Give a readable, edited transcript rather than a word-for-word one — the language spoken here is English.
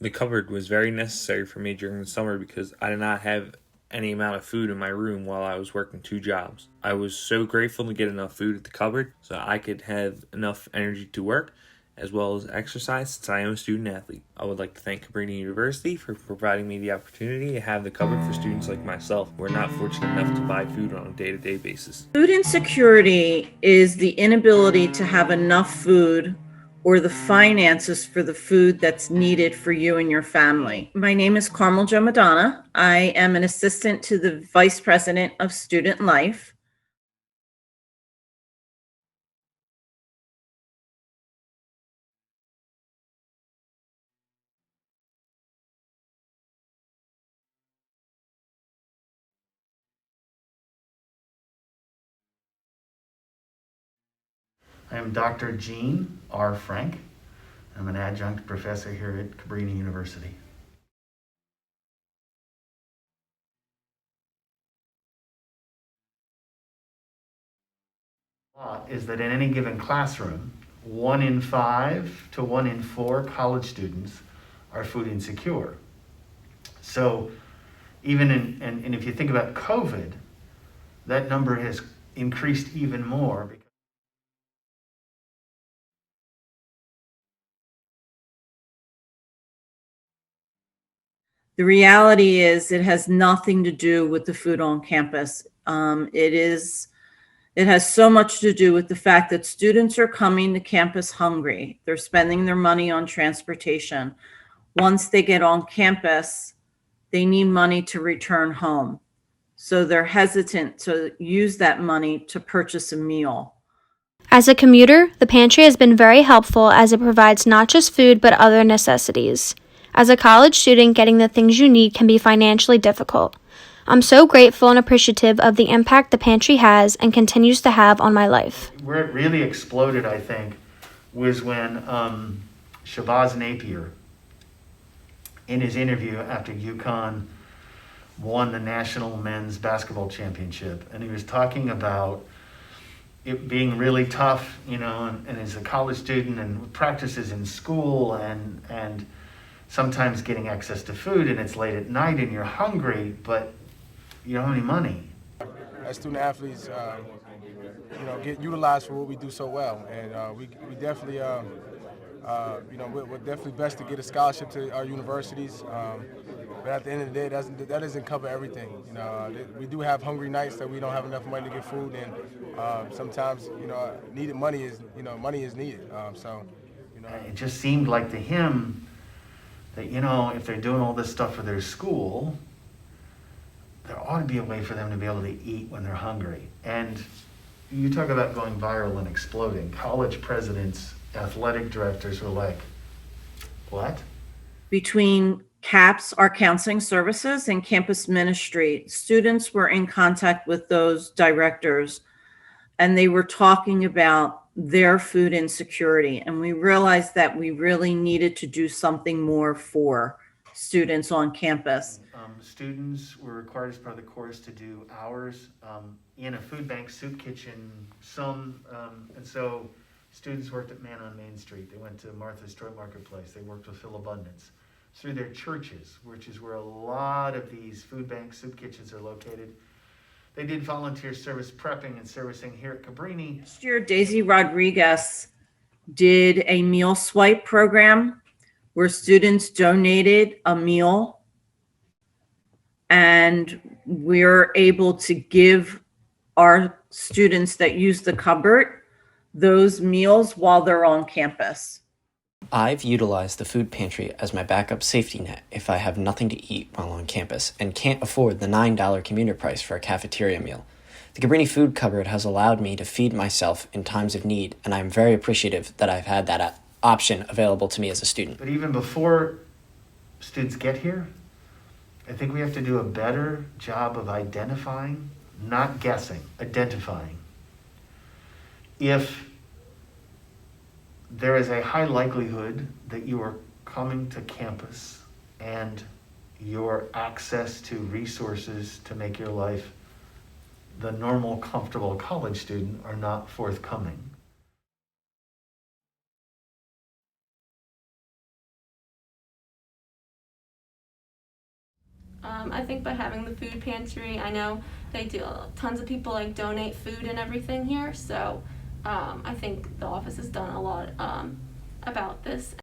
The cupboard was very necessary for me during the summer because I did not have any amount of food in my room while I was working two jobs. I was so grateful to get enough food at the cupboard so I could have enough energy to work as well as exercise since I am a student athlete. I would like to thank Cabrini University for providing me the opportunity to have the cupboard for students like myself who are not fortunate enough to buy food on a day-to-day basis. Food insecurity is the inability to have enough food or the finances for the food that's needed for you and your family. My name is Carmel Jo Madonna. I am an assistant to the Vice President of Student Life. I am Dr. Gene R. Frank. I'm an adjunct professor here at Cabrini University. Is that in any given classroom, 1 in 5 to 1 in 4 college students are food insecure. So even and if you think about COVID, that number has increased even more. The reality is it has nothing to do with the food on campus. It has so much to do with the fact that students are coming to campus hungry. They're spending their money on transportation. Once they get on campus, they need money to return home. So they're hesitant to use that money to purchase a meal. As a commuter, the pantry has been very helpful as it provides not just food but other necessities. As a college student, getting the things you need can be financially difficult. I'm so grateful and appreciative of the impact the pantry has and continues to have on my life. Where it really exploded, I think, was when Shabazz Napier, in his interview after UConn won the national men's basketball championship, and he was talking about it being really tough, and as a college student and practices in school and sometimes getting access to food, and it's late at night and you're hungry, but you don't have any money. As student athletes, get utilized for what we do so well, and we definitely, we're definitely best to get a scholarship to our universities. But at the end of the day, that doesn't cover everything. We do have hungry nights that we don't have enough money to get food, and sometimes, needed money is needed. It just seemed like to him that, if they're doing all this stuff for their school, there ought to be a way for them to be able to eat when they're hungry. And you talk about going viral and exploding. College presidents, athletic directors were like, what? Between CAPS, our counseling services, and campus ministry, students were in contact with those directors, and they were talking about their food insecurity. And we realized that we really needed to do something more for students on campus. Students were required as part of the course to do hours in a food bank soup kitchen. And so students worked at Man on Main Street. They went to Martha's Toy Marketplace. They worked with Phil Abundance. Through their churches, which is where a lot of these food bank soup kitchens are located. They did volunteer service prepping and servicing here at Cabrini. Last year, Daisy Rodriguez did a meal swipe program where students donated a meal, and we're able to give our students that use the cupboard those meals while they're on campus. I've utilized the food pantry as my backup safety net if I have nothing to eat while on campus and can't afford the $9 commuter price for a cafeteria meal. The Cabrini food cupboard has allowed me to feed myself in times of need, and I'm very appreciative that I've had that option available to me as a student. But even before students get here, I think we have to do a better job of identifying, not guessing, identifying. If there is a high likelihood that you are coming to campus and your access to resources to make your life the normal, comfortable college student are not forthcoming. I think by having the food pantry, I know they do, tons of people like donate food and everything here, so I think the office has done a lot about this,